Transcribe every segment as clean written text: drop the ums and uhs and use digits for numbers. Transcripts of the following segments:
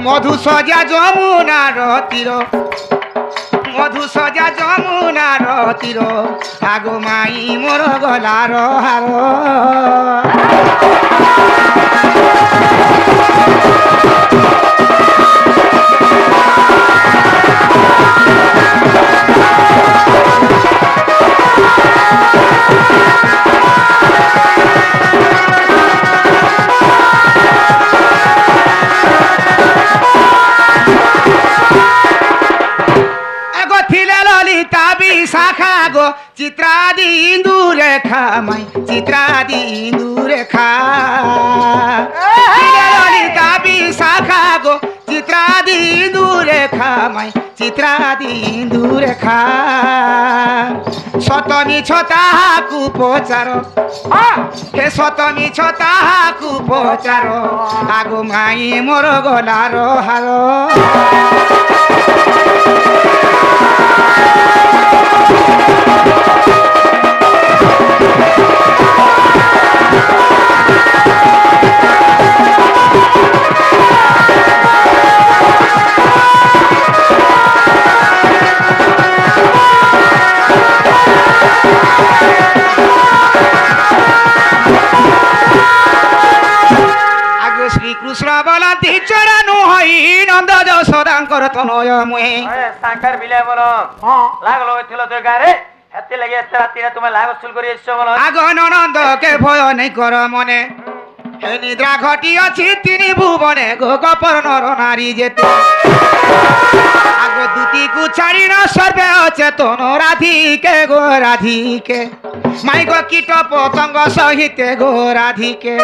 মধু সজা যমুনার তীর, মধু সজা যমুনার তীর, আগো মাই মোর গলার হার। শাখা গো চিত্রাদি ইন্দুরেখা মাই চিত্রাদি ইন্দুরেখা ললিতা বিশাখা গো চিত্রাদি ইন্দুরেখা মাই চিত্রাদি ইন্দুরেখা শত মিছ তাহাকু পচার হে শত মিছ তাহাকু পচার আগো মাই মোর গলার হার। শ্রীকৃষ্ণ বলতি চরণু হই নন্দ যশোদাঙ্কর তনয় মুহে সাঙ্কার বিলে বল লাগলো ছিল তো গারে হেতে লাগি এত রাতিরে তুমি লাগো চুল করি এসছো বল আগো নন্দকে ভয় নাই কর মনে হে নিদ্রা ঘটি আছে তিনি ভুবনে গো গপর নর নারী যেতে আগো দুটি কু ছাড়ি ন সর্বে অচেতন রাধিকে গো রাধিকে মাই গো কীট পতঙ্গ সহিতে গো রাধিকে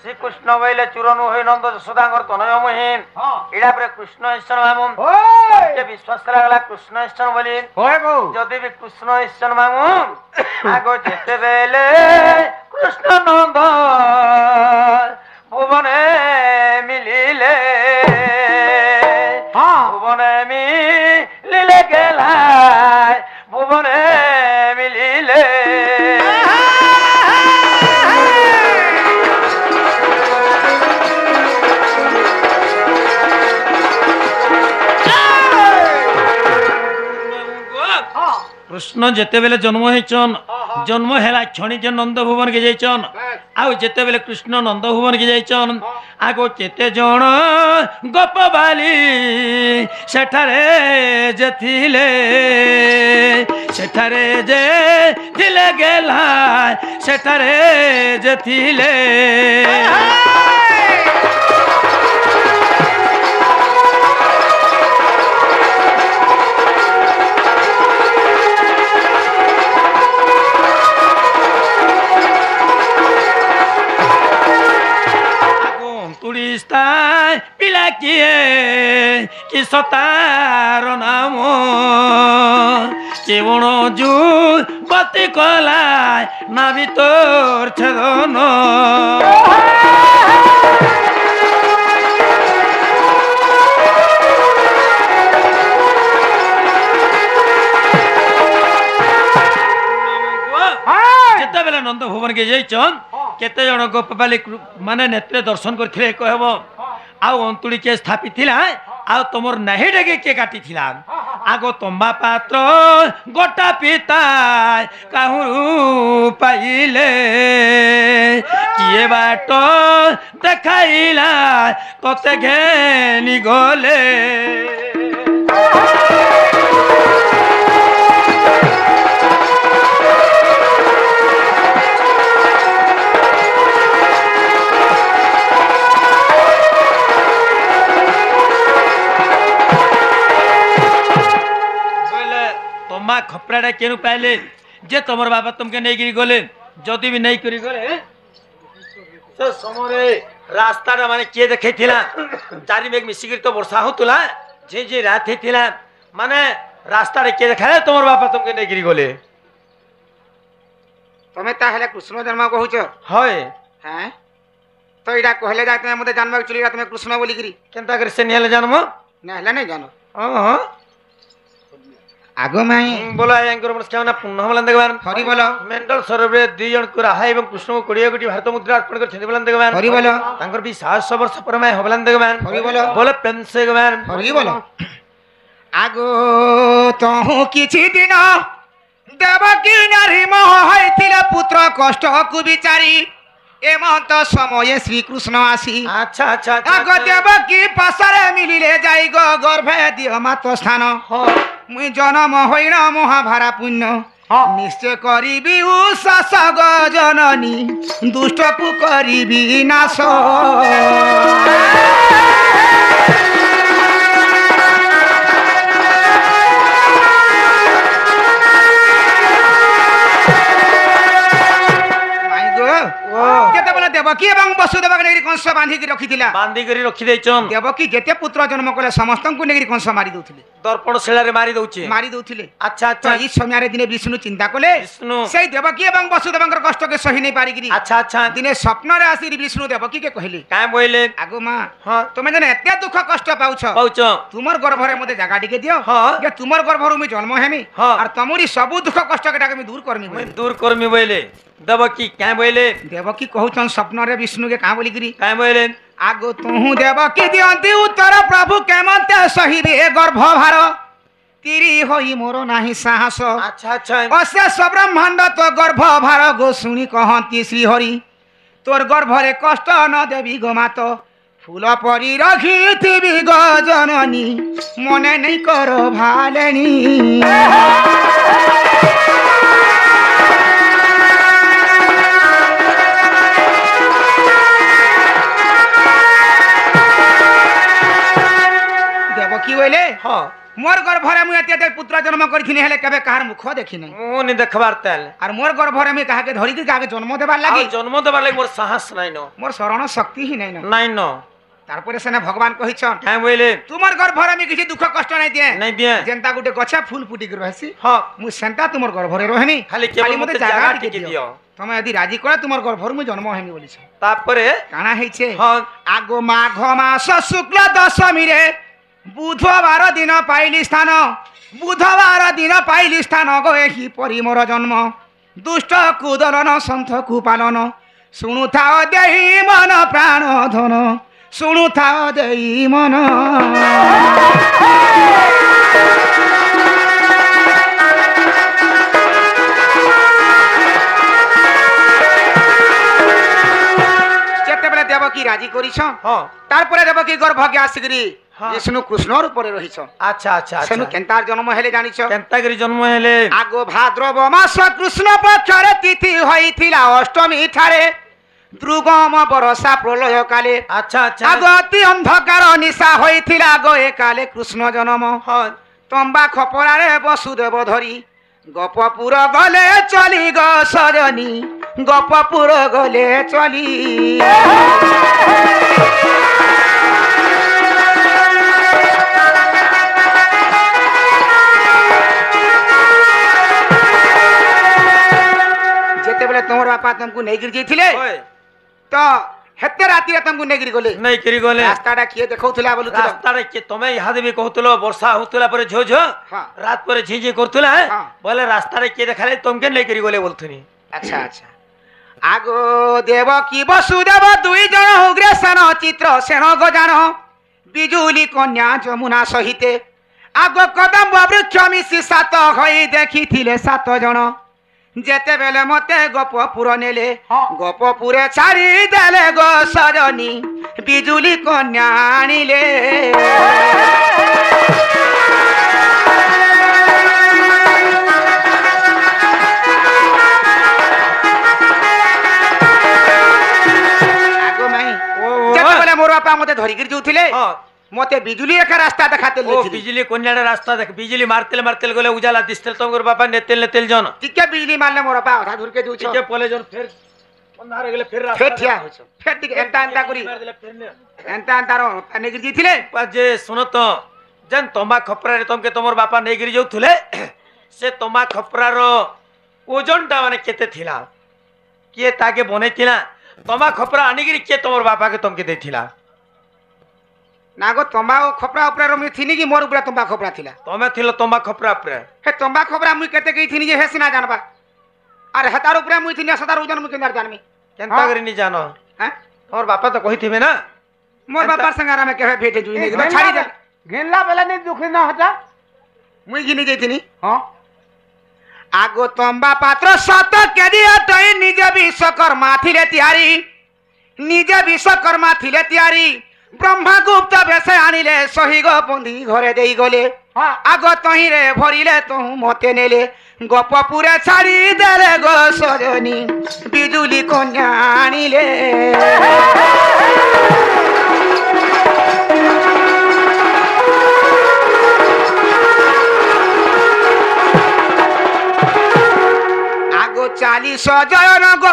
শ্রীকৃষ্ণ বইলে চূরণু হই নন্দ যশোদাঙ্কর তনয় মহিন এরা পরে কৃষ্ণ ঈশ্বর মামুন বিশ্বাস করা গলা কৃষ্ণ ঈশ্বর বলি যদি বি কৃষ্ণ ঈশ্বর মামুন আগ যেতে বেলে কৃষ্ণ নন্দ ভুবনে মিলিলে ভুবনে মিলিলে গেলায় ভুবনে মিলিলে কৃষ্ণ যেতেবেলে জন্ম হয়েছন জন্ম হেলা ছণি যে নন্দ ভুবন কে যাইছন আউ যেতেবেলে কৃষ্ণ নন্দ ভুবন কে যাইছন আগো কেতে জন গোপবালি সেঠারে যে থিলে সেঠারে যে থিলে গেলা সেঠারে যে থিলে পিলা কিয়ে কি সতার নাম কেবল জু বতি কলায় না ভিতর ছেদন যেତେବେଳେ নন্দ ভুবন কে যাইছন কেতে জন গোপবালী মানে নেত্রে দর্শন করଥିଲେ কহব আউ অନ୍ତୁଳି কে স্থাপিଥିଲା আউ তোমার নাহি ডেকে কে কাটিଥିଲା আগো তম্বা পাত্র গোটা পিতা কাহুরু পাইলে কিয়ে বাট দেখাইলা কতে ঘেনি গলে তোমা খপরাটা কেন পাইলে যে তোমার বাবা তোমাকে নেই গলে যদি भी नहीं करी गले तो समरे रास्ता माने किए देखैथिला चारि मेघ मिसिकिर तो वर्षा होतुला जे रात हेथिला माने रास्ता रे किए देखाले तुम्हार बापा तुमके नहीं गिरी गले तमे ताहले कृष्ण जन्म कहूछ होय हैं तो इडा कहले जा तमे मते जन्म चली तमे कृष्ण बोली गिरी केनता कर से नेले जन्म नेहले नहीं जानो हां ଆଗ ମାଇଁ ବୋଲ ଆଜ୍ଞାଙ୍କର ମନସ୍କାମନା ପୂର୍ଣ୍ଣ ହବଲା ଦେଖବାନ ହରି ବୋଲ ମେଣ୍ଡଲ ସରୋବରରେ 2 ଜଣଙ୍କୁ ରାହା ଏବଂ କୃଷ୍ଣଙ୍କୁ 20 କୋଟି ଭାରତ ମୁଦ୍ରା ଅର୍ପଣ କରିଛନ୍ତି ବୋଲ ଦେଖବାନ ହରି ବୋଲ ତାଙ୍କର ବି 700 ବର୍ଷ ପରମାୟ ହବଲା ଦେଖବାନ ହରି ବୋଲ ବୋଲ ପ୍ରେମ ସେ ଦେଖବାନ ହରି ବୋଲ ଆଗ ତହୁ କିଛି ଦିନ ଦେବକୀ ନାରୀ ମୋହ ହୋଇଥିଲେ ପୁତ୍ର କଷ୍ଟକୁ ବିଚାରି ଏମନ୍ତ ସମୟ ଶ୍ରୀକୃଷ୍ଣ ଆସି ଆଚ୍ଛା ଆଚ୍ଛା ଆଗ ଦେବକୀ ପାଶରେ ମିଳିଲେ ଯାଇ ଗର୍ଭେ ଦିଅ ମାତ ସ୍ଥାନ ମୁଇଁ ଜନମ ହୋଇଣ ମହାଭାରା ପୁଣ୍ୟ ନିଶ୍ଚୟ କରିବି ଉଶାସ ଗଜନନୀ ଦୁଷ୍ଟକୁ କରିବି ନାଶ କେତେବେଳେ ଦେବକୀ ଏବଂ ବସୁଦେବକୁ ନେଇ କଂସ ବାନ୍ଧିକି ରଖିଥିଲା ବାନ୍ଧିକରି ରଖି ଦେଇଛନ୍ ଦେବକୀ ଯେତେ ପୁତ୍ର ଜନ୍ମ କଲେ ସମସ୍ତଙ୍କୁ ନେଇ କଂସ ମାରି ଦଉଥିଲେ ଦର୍ପଣ ଶିଳାରେ ମାରି ଦଉଛି ମାରି ଦଉଥିଲେ ଆଚ୍ଛା ତ ଆଚ୍ଛା ଏଇ ସମୟରେ ଦିନେ ବିଷ୍ଣୁ ଚିନ୍ତା କଲେ ବିଷ୍ଣୁ ସେଇ ଦେବକୀ ଏବଂ ବସୁଦେବଙ୍କର କଷ୍ଟକେ ସହି ନେଇ ପାରିକିରି ଆଚ୍ଛା ଆଚ୍ଛା ଦିନେ ସ୍ୱପ୍ନରେ ଆସି ବିଷ୍ଣୁ ଦେବକୀକେ କହିଲେ କାଁ ବୋଇଲେ ଆଗো ମା ହଁ তুমি যেন এত দুঃখ কষ্ট পাউছ পাউছ তোমার গর্ভরে মতে জায়গা টিকে দিও হ্যাঁ। যে তোমার গর্ভরু আমি জন্ম হেমি হ্যাঁ। আর তোমারই সবু দুঃখ কষ্ট কেটাকে আমি দূর করমি মুই দূর করমি বইলে দেবকী কাঁ বইলে দেবকী কহুছন স্বপ্নরে বিষ্ণুকে কাঁ বলিকিরি কাঁ বইলে আগো তুহু দেবকী দিয়ন্তি উত্তর প্রভু কেমন্তে সহিবে গর্ভভার তিরি হই মোর নাহি সাহস আচ্ছা আচ্ছা অশেষ ব্রহ্মাণ্ড তো গর্ভভার গো শুনি কহন্তি শ্রীহরি তোর গর্ভরে কষ্ট ন দেবী গো মাত ফুল পরি রখিথিবি গো জননী মনে নেই কর ভালেনি দেবকী বলে হ্যাঁ মোর গর্ভরে মুই এতে পুত্র জন্ম করিখিনি হেলে কেবে কাহার মুখ দেখি নাই মু নি দেখবার তেল আর মোর গর্ভরে আমি কাহাকে ধরিকি কাহাকে জন্ম দেবার লাগি আর জন্ম দেবার লাগি মোর সাহস নাই ন মোর শরণ শক্তি হি নাই না নাই ন তারপরে সেনে ভগবান কহিছন কাঁ বইলে তোমার গর্ভরে আমি কিছু দুঃখ কষ্ট নাই দিয়ে নাই দিয়ে যেনতা গুটে গছা ফুল ফুটি করে রহেছি হ্যাঁ মু সেনতা তোমার গর্ভরে রহেনি খালি কেবল মতে জায়গা টিকে দিও তুমি যদি রাজি করে তোমার গর্ভর মু জন্ম হেমি বলিছ তারপরে কানা হইছে হ্যাঁ আগো মাঘ মাস শুক্ল দশমী রে বুধবার দিন পাইলি স্থান বুধবার দিন পাইলি স্থান গো এহি পরি মোর জন্ম দুষ্ট কুদলন সন্থ কুপালন শুণুথাও দেহি মন প্রাণ ধন শুণুথাও দেহি মন যেତେବେଳେ দেবকী রাজি করিছ হ্যাঁ তারপরে দেবকী গর্ভকে আসিকি হ্যাঁ। বিষ্ণু কৃষ্ণর উপরে রহিছ আচ্ছা আচ্ছা সেনু আচ্ছা কেন্তার জন্ম হেলে জানিছ কেন্তাগিরি জন্ম হেলে আগো ভাদ্রব মাস কৃষ্ণ পক্ষরে তিথি হইছিলা অষ্টমী ঠারে দ্রুগম বরষা প্রলয় কালে আচ্ছা আচ্ছা আগো অতি অন্ধকার নিশা হইছিলা গো এ কালে কৃষ্ণ জন্ম হ্যাঁ তম্বা খপরারে বসুদেব ধরি গপপুর গলে চলি গো সজনী গপপুর গলে চলি যেতেবেলে তোমার বাপা তোমাকে নেইকি যাইছিলে ওই তো হেতে রাতিরে তোমাকে নেইকি গলে নাই করি গলে রাস্তাটা কিয়ে দেখাউଥିଲା বলুছিল রাস্তারে কি তুমি ইহাদে বি কহুতলো বর্ষা হউতলা পরে ঝো ঝো হ্যাঁ রাত পরে ঝিঝি করতুলা হ্যাঁ। বলে রাস্তারে কে দেখালে তোমকে নাই করি গলে বলতুনি আচ্ছা আচ্ছা আগো দেবকী বসুদেব দুই জন উগ্রেসন চিত্র সেন গজান বিজুলি কন্যা যমুনা সহিতে আগ কদম্ব বৃক্ষ মিশি সাত হই দেখিଥିଲେ সাত জন যেতেবেলে মতে গপপুর নেলে গপপুরে ছাড়ি দেলে গো সজনী বিজুলি কন্যা আনিলে আগো মাই ও যেতেবেলে মোর বাপা মতে ধরিকি যাউଥିଲେ হ্যাঁ মতে বিজুলি রেখা রাস্তা দেখাতে ও লেছিলি বিজলি কন্যাটা রাস্তা দেখ বিজলি মারতেলে মারতেলে গলে উজালা দিস্তেল তোমার বাপা নেতেল নেতেল জন টিকে বিজলি মারলে মোর বাপা অধা দূরকে যাউছ টিকে পলে জন ফের ଅନ୍ଧାର ହେଇଗଲେ ଫେର ফের ঠিয়া হইছ ফের টিকে এন্তা এন্তা করি এন্তা এন্তার নেগিরি যাইছিলে যে ଶୁଣ ତ ଯେନ୍ ତମ୍ବା ଖପରାରେ ତମକେ ତମର ବାପା ନେଇକିରି ଯାଉଥିଲେ ସେ ତମ୍ବା ଖପରାର ଓଜନଟା ମାନେ କେତେ ଥିଲା କିଏ ତାକେ ବନେଇଥିଲା ତମ୍ବା ଖପରା ଆଣିକିରି କିଏ ତମର ବାପାକେ ତମକେ ଦେଇଥିଲା ନା ଗୋ ତମ୍ବା ଖପରା ଉପରେ ମୁଇଁ ଥିନି କି ମୋର ଉପରେ ତମ୍ବା ଖପରା ଥିଲା ତମେ ଥିଲ ତମ୍ବା ଖପରା ଉପରେ ହେ ତମ୍ବା ଖପରା ମୁଇଁ କେତେ କେଇ ଥିନି ଯେ ହେ ସିନା ଜାଣବା ଆରେ ହେତାର ଉପରେ ମୁଇଁ ଥିନି ସଦାର ଓଜନ ମୁଇଁ କେନ୍ତା ଜାଣମି କେନ୍ତା କରି ନି ଜାନ হ্যাঁ ତମର ବାପା ତ କହିଥିବେ ନା মোর বাবার সঙ্গে আমি কেবে ভেটে জুই নেই ছাড়ি দে ঘিনলা বেলা নেই দুঃখী না হতা মুই ঘিনি যাইতিনি হ্যাঁ আগো তম্বা পাত্র সত কেদি তই নিজে বিশ্বকর্মা থিলে তিয়ারি নিজে বিশ্বকর্মা থিলে তিয়ারি ব্রহ্মাগুপ্ত বেশে আনিলে সহিগ বন্ধি ঘরে দেই গলে হ্যাঁ আগ তহিরে ভরিলে তহু মতে নেলে গপপুরে ছাড়ি দেলে গো সজনী বিজুলি কন্যা আনিলে আগো 40 জয়ন গো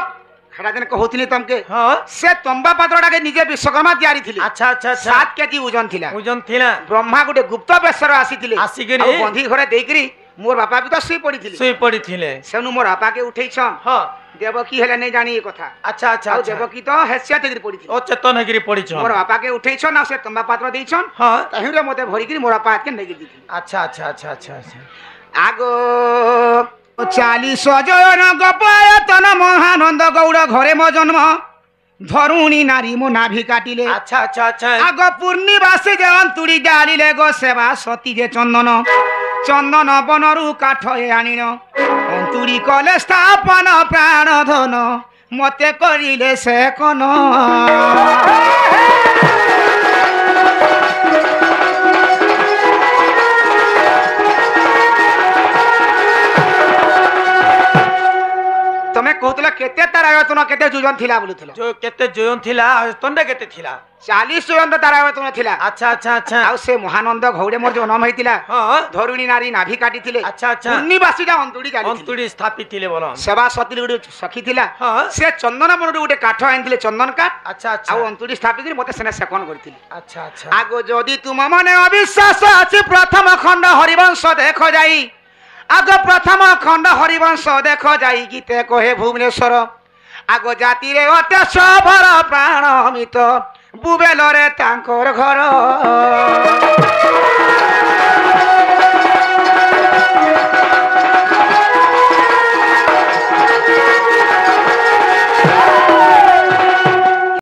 সেটা যেন কহুଥିଲି তমকে ହଁ সে তম্বা পাত্রটাকে নিজে বিশ্বকর্মা তিয়ারি থিলে আচ্ছা আচ্ছা আচ্ছা 7 কেজি ওজন থিলা ওজন ଥିଲା ব্রহ্মা গোটে গুপ্ত বেশর আসিଥିଲେ ଆସିକିରି ଆଉ ବନ୍ଧି ଘରେ ଦେଇକିରି মোর বাপা ବି ତ ଶୋଇ ପଡିଥିଲେ ଶୋଇ ପଡିଥିଲେ ସେନୁ ମୋର ବାପାକେ ଉଠେଇଛନ୍ ହଁ ଦେବକୀ ହେଲେ ନେଇ ଜାଣି ଏ କଥା ଆଚ୍ଛା ଆଚ୍ଛା ଆଉ ଆଚ୍ଛା ଦେବକୀ ତ ହେସିଆ ଦେଇକିରି ପଡିଥିଲେ ଓ ଚେତନ ହେଇକିରି ପଡିଛ মোর বাপাকে উঠেইছন আর সে তম্বা পাত্র দিয়েছন ହଁ তাহিরে মতে ভরিকিরি মোর বাপা আজকে নেগি দিছিল আচ্ছা আচ্ছা আচ্ছা আচ্ছা আচ্ছা আগো 40 জয়ন গোপায়তন মহানন্দ গৌড় ঘরে মো জন্ম ধরুণী নারী মো নাভি কাটিলে আচ্ছা আচ্ছা আচ্ছা আগ পূর্ণিবাসী যে অন্তুড়ি জালিলে গো সেবা সতী যে চন্দন চন্দন বনরু কাঠ এ আনিল অন্তুড়ি কলে স্থাপন প্রাণ ধন মতে করিলে সে কোন তুমি কহুতলা কেতে তার আয়তন কেতে যোজন থিলা বলুছিল ଯୋଉ କେତେ ଜୋୟନ ଥିଲା ତଣ୍ଡେ କେତେ ଥିଲା 40 যোজন তার আয়তন থিলা ଆଚ୍ଛା ଆଚ୍ଛା ଆଚ୍ଛା ଆଉ ସେ ମହାନନ୍ଦ ଘଉଡେ ମୋର ଜନ୍ମ ହେଇଥିଲା ହଁ ধরুণী নারী নাভি কাটিଥିଲେ ଆଚ୍ଛା ଆଚ୍ଛା পূର୍ଣ୍ଣିବାସୀଟା ଅନ୍ତୁଡ଼ି ଚାଲିଥିଲେ ଅନ୍ତୁଡ଼ି ସ୍ଥାପିଥିଲେ ବୋଲ ସେବା ସତୀ ଗୋଟେ ସଖୀ ଥିଲା ହଁ ସେ ଚନ୍ଦନ ବନରୁ ଗୋଟେ କାଠ ଆଣିଥିଲେ ଚନ୍ଦନ କାଠ ଆଚ୍ଛା ଆଚ୍ଛା ଆଉ ଅନ୍ତୁଡ଼ି ସ୍ଥାପିକିରି ମତେ ସେନେ ସେକନ କରିଥିଲେ ଆଚ୍ଛା ଆଚ୍ଛା ଆଗ ଯଦି ତୁମ ମନେ ଅବିଶ୍ୱାସ ଅଛି ପ୍ରଥମ ଖଣ୍ଡ ହରିବଂଶ ଦେଖ ଯାଇ আগ প্রথম খণ্ড হরিবংশ দেখ যাই গীতে কহে ভুবনেশ্বর আগ জাতিরে অতে সভর প্রাণ অমিত বুবেলরে তাঙ্কর ঘর